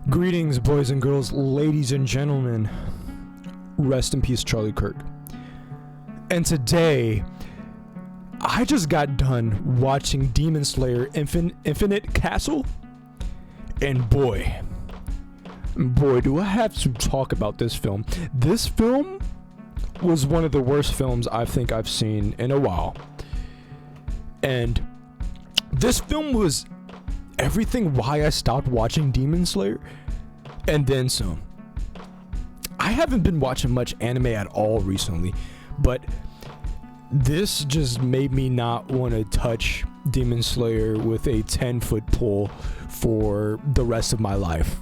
Greetings, boys and girls, ladies and gentlemen. Rest in peace, Charlie Kirk. And today, I just got done watching Demon Slayer Infinite Castle. And boy, do I have to talk about this film. This film was one of the worst films I think I've seen in a while. And this film was everything why I stopped watching Demon Slayer, and then some. I haven't been watching much anime at all recently, but this just made me not want to touch Demon Slayer with a 10-foot pole for the rest of my life.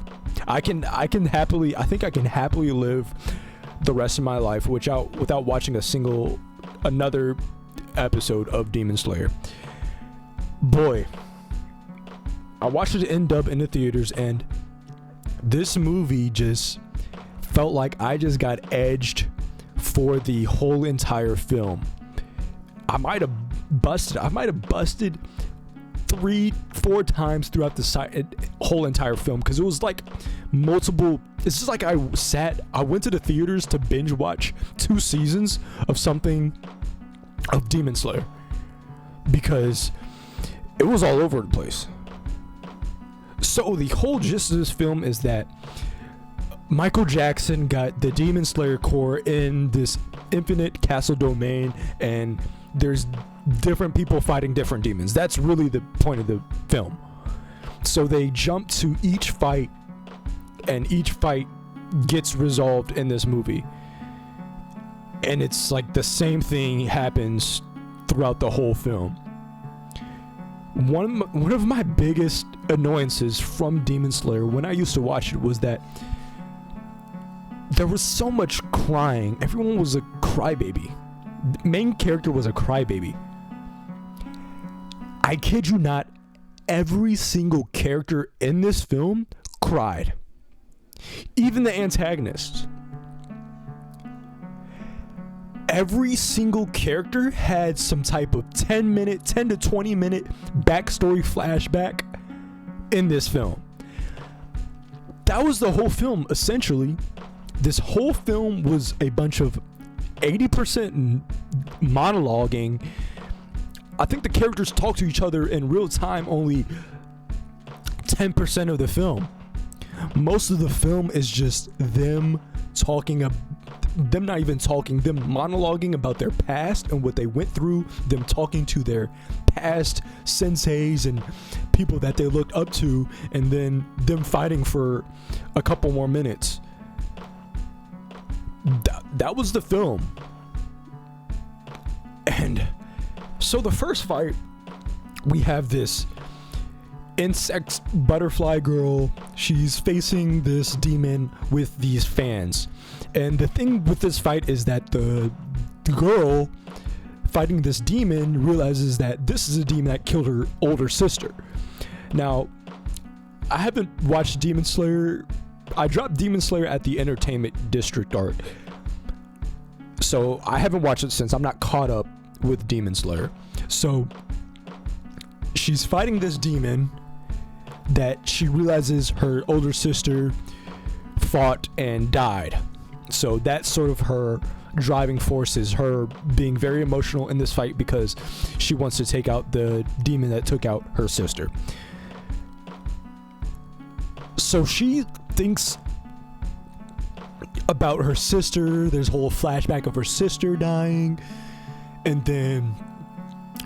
I think I can happily live the rest of my life without watching another episode of Demon Slayer. Boy, I watched it in dub in the theaters, and this movie just felt like I just got edged for the whole entire film. I might have busted 3-4 times throughout the whole entire film, because it was like multiple. It's just like I went to the theaters to binge watch 2 seasons of Demon Slayer, because it was all over the place. So the whole gist of this film is that Michael Jackson got the Demon Slayer core in this infinite castle domain, and there's different people fighting different demons. That's really the point of the film. So they jump to each fight, and each fight gets resolved in this movie. And it's like the same thing happens throughout the whole film. One of my biggest annoyances from Demon Slayer when I used to watch it was that there was so much crying. Everyone was a crybaby. The main character was a crybaby. I kid you not, every single character in this film cried. Even the antagonists. Every single character had some type of 10 to 20 minute backstory flashback in this film. That was the whole film, essentially. This whole film was a bunch of 80% monologuing. I think the characters talk to each other in real time only 10% of the film. Most of the film is just them monologuing about their past and what they went through, them talking to their past senseis and people that they looked up to, and then them fighting for a couple more minutes. That was the film. And so the first fight, we have this insect butterfly girl. She's facing this demon with these fans. And the thing with this fight is that the girl fighting this demon realizes that this is a demon that killed her older sister. Now, I haven't watched Demon Slayer. I dropped Demon Slayer at the Entertainment District Art, so I haven't watched it since. I'm not caught up with Demon Slayer. So she's fighting this demon that she realizes her older sister fought and died. So that's sort of her driving force, is her being very emotional in this fight because she wants to take out the demon that took out her sister. So she thinks about her sister. There's a whole flashback of her sister dying, and then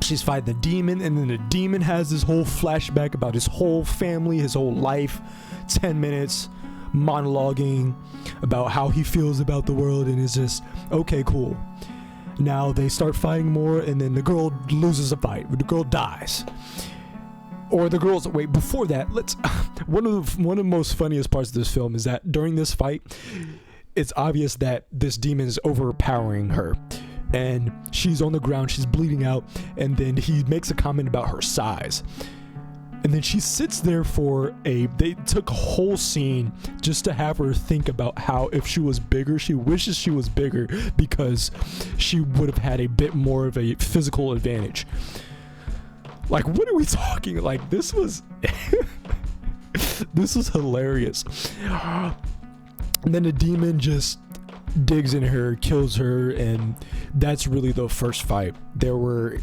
she's fighting the demon, and then the demon has this whole flashback about his whole family, his whole life. 10 minutes monologuing about how he feels about the world, and it's just okay, cool. Now they start fighting more, and then the girl loses a fight. The girl dies. Or the girl's wait. Before that, one of the most funniest parts of this film is that during this fight, it's obvious that this demon is overpowering her, and she's on the ground, she's bleeding out, and then he makes a comment about her size. And then she sits there they took a whole scene just to have her think about how if she was bigger, she wishes she was bigger because she would have had a bit more of a physical advantage. Like, what are we talking? Like, this was This is hilarious. And then the demon just digs in her, kills her, and that's really the first fight. There were,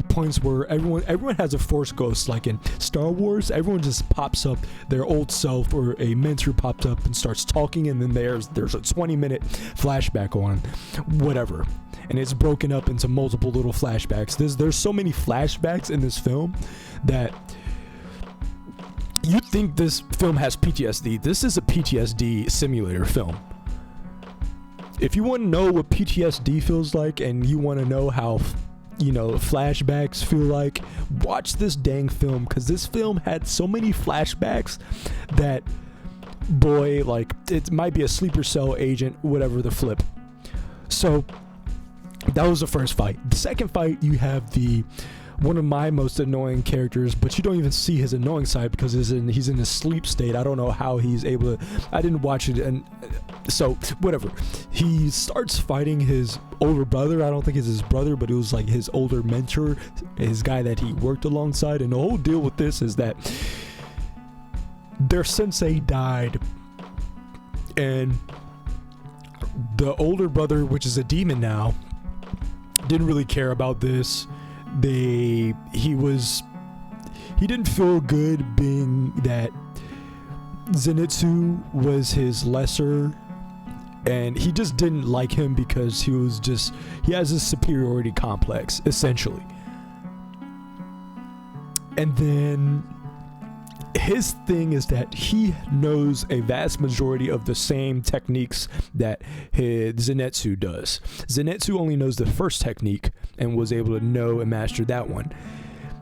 points where everyone has a force ghost, like in Star Wars. Everyone just pops up their old self, or a mentor pops up and starts talking, and then there's a 20-minute flashback on whatever, and it's broken up into multiple little flashbacks. There's so many flashbacks in this film that you think this film has PTSD. This is a PTSD simulator film. If you want to know what PTSD feels like, and you want to know how flashbacks feel like, watch this dang film, because this film had so many flashbacks that, boy, like, it might be a sleeper cell agent, whatever the flip. So that was the first fight. The second fight, you have one of my most annoying characters, but you don't even see his annoying side because he's in a sleep state. I don't know how he's able to. I didn't watch it, and so whatever. He starts fighting his older brother. I don't think it's his brother, but it was like his older mentor, his guy that he worked alongside. And the whole deal with this is that their sensei died, and the older brother, which is a demon now, didn't really care about this. He didn't feel good being that Zenitsu was his lesser, and he just didn't like him because he has a superiority complex, essentially. And then his thing is that he knows a vast majority of the same techniques that Zenitsu does. Zenitsu only knows the first technique and was able to know and master that one.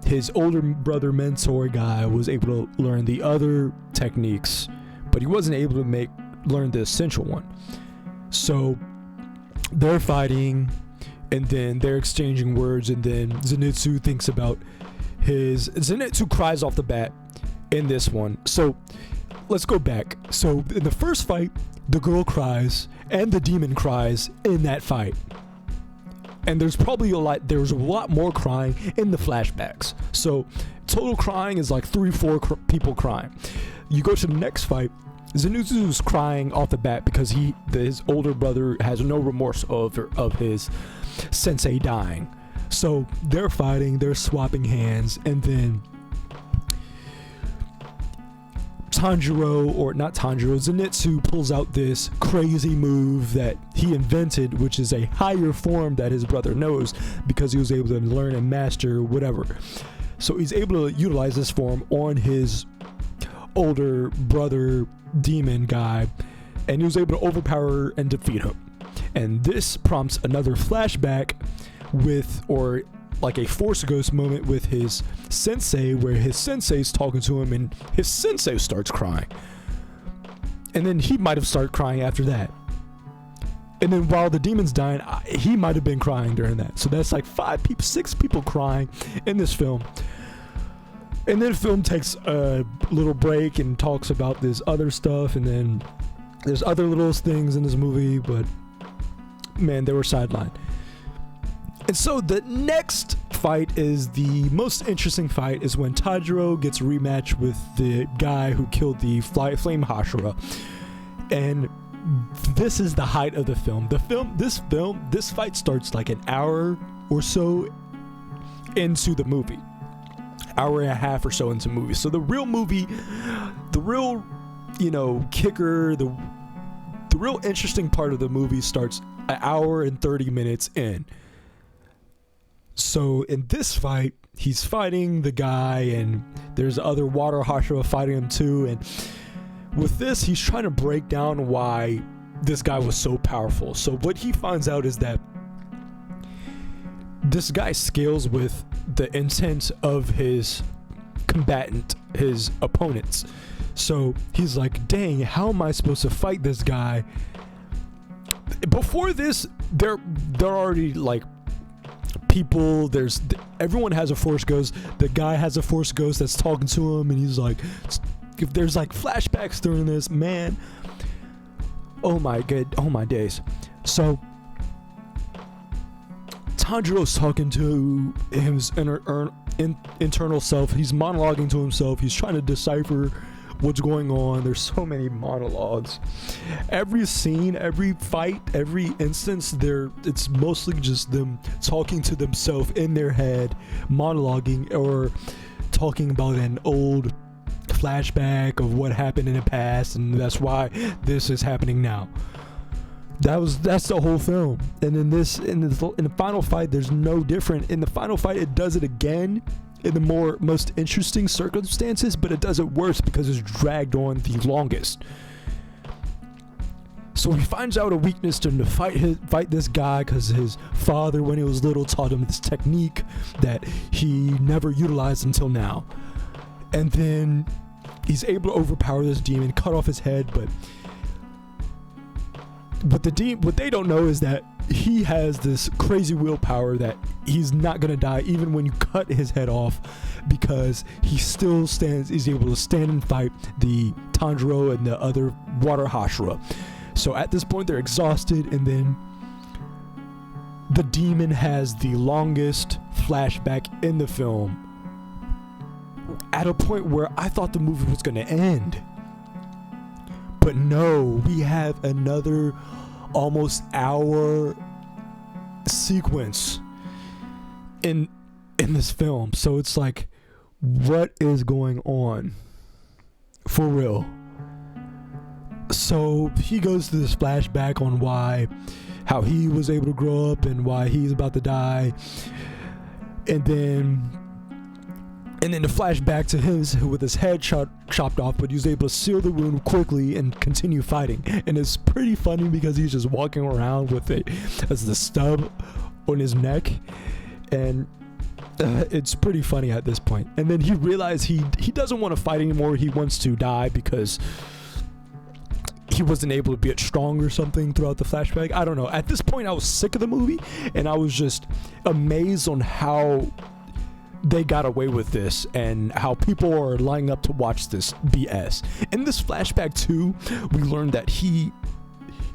His older brother mentor guy was able to learn the other techniques, but he wasn't able to learn the essential one. So they're fighting, and then they're exchanging words, and then Zenitsu thinks about Zenitsu cries off the bat in this one. So let's go back. So in the first fight, the girl cries and the demon cries in that fight, and there's a lot more crying in the flashbacks. So total crying is like 3-4 people crying. You go to the next fight, Zenitsu's crying off the bat because his older brother has no remorse of his sensei dying. So they're fighting, they're swapping hands, and then Zenitsu pulls out this crazy move that he invented, which is a higher form that his brother knows because he was able to learn and master whatever. So he's able to utilize this form on his older brother demon guy, and he was able to overpower and defeat him. And this prompts another flashback or like a force ghost moment with his sensei, where his sensei's talking to him and his sensei starts crying, and then he might have started crying after that, and then while the demon's dying, he might have been crying during that. So that's like 6 people crying in this film. And then the film takes a little break and talks about this other stuff, and then there's other little things in this movie, but man, they were sidelined. And so the next fight is the most interesting fight, is when Tajiro gets rematched with the guy who killed the Flame Hashira. And this is the height of the film. This fight starts like an hour or so into the movie. Hour and a half or so into the movie. So the real kicker, the real interesting part of the movie starts an hour and 30 minutes in. So in this fight, he's fighting the guy, and there's other water Hashira fighting him too. And with this, he's trying to break down why this guy was so powerful. So what he finds out is that this guy scales with the intent of his combatant, his opponents. So he's like, dang, how am I supposed to fight this guy? Before this, they're already like people. Everyone has a force ghost. The guy has a force ghost that's talking to him, and he's like, if there's like flashbacks during this, man, oh my days. So Tanjiro's talking to his internal self. He's monologuing to himself. He's trying to decipher what's going on. There's so many monologues. Every scene, every fight, every instance, it's mostly just them talking to themselves in their head, monologuing or talking about an old flashback of what happened in the past, and that's why this is happening now. That's the whole film. And in the final fight, there's no different. In the final fight, it does it again in the most interesting circumstances, but it does it worse because it's dragged on the longest. So he finds out a weakness to fight this guy because his father, when he was little, taught him this technique that he never utilized until now. And then he's able to overpower this demon, cut off his head, but what they don't know is that he has this crazy willpower that he's not gonna die even when you cut his head off, because he's able to stand and fight the Tanjiro and the other water Hashira. So at this point they're exhausted, and then the demon has the longest flashback in the film, at a point where I thought the movie was gonna end. But no, we have another almost hour sequence in this film. So it's like, what is going on? For real. So he goes through this flashback on how he was able to grow up and why he's about to die. And then the flashback to him with his head chopped off, but he was able to seal the wound quickly and continue fighting. And it's pretty funny because he's just walking around with it as the stub on his neck, and it's pretty funny at this point. And then he realized he doesn't want to fight anymore. He wants to die because he wasn't able to be strong or something throughout the flashback. I don't know. At this point, I was sick of the movie, and I was just amazed on how they got away with this and how people are lining up to watch this BS. In this flashback too, we learned that he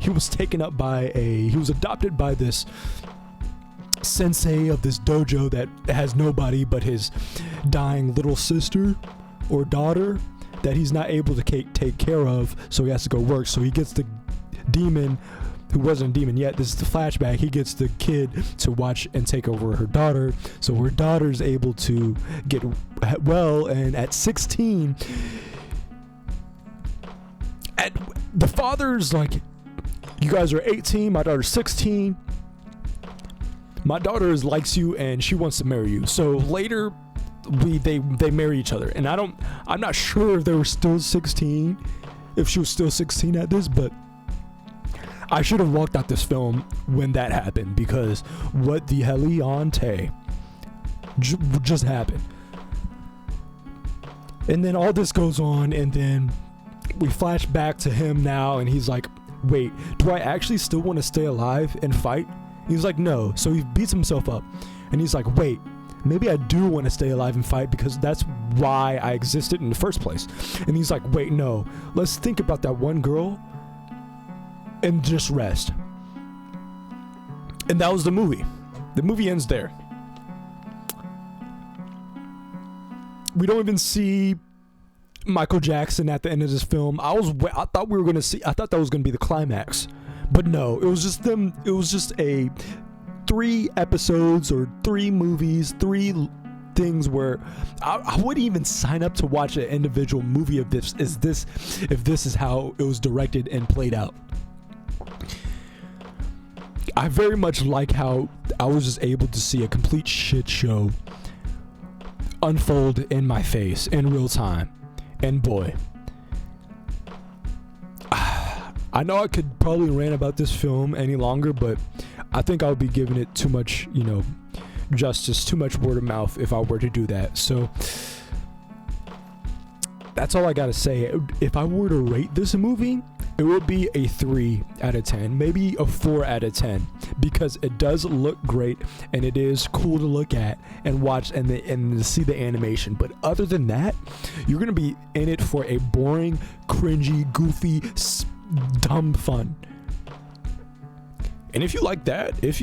was adopted by this sensei of this dojo that has nobody but his dying little sister or daughter that he's not able to take care of, so he has to go work. So he gets the demon, who wasn't a demon yet, this is the flashback, he gets the kid to watch and take over her daughter, so her daughter's able to get well. And at 16, the father's like, you guys are 18, my daughter's 16, my daughter likes you and she wants to marry you. So later they marry each other, and I'm not sure if they were still 16, if she was still 16 at this, but I should have walked out this film when that happened, because what the heliante just happened. And then all this goes on, and then we flash back to him now, and he's like, wait, do I actually still want to stay alive and fight? He's like, no. So he beats himself up, and he's like, wait, maybe I do want to stay alive and fight because that's why I existed in the first place. And he's like, wait, no, let's think about that one girl and just rest. And that was the movie. The movie ends there. We don't even see Michael Jackson at the end of this film. I thought that was gonna be the climax, but no, it was just them. It was just a 3 episodes or 3 movies, 3 things where I wouldn't even sign up to watch an individual movie of this. If this is how it was directed and played out. I very much like how I was just able to see a complete shit show unfold in my face in real time. And boy, I know I could probably rant about this film any longer, but I think I would be giving it too much, justice, too much word of mouth if I were to do that. So that's all I gotta say. If I were to rate this movie, it would be a 3 out of 10, maybe a 4 out of 10, because it does look great and it is cool to look at and watch and to see the animation. But other than that, you're gonna be in it for a boring, cringy, goofy, dumb fun. And if you like that, if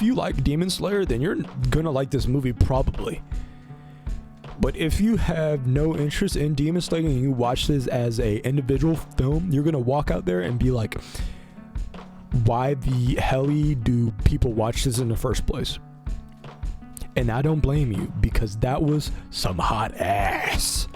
you like Demon Slayer, then you're gonna like this movie probably. But if you have no interest in Demon Slayer and you watch this as a individual film, you're gonna walk out there and be like, why the hell do people watch this in the first place? And I don't blame you, because that was some hot ass.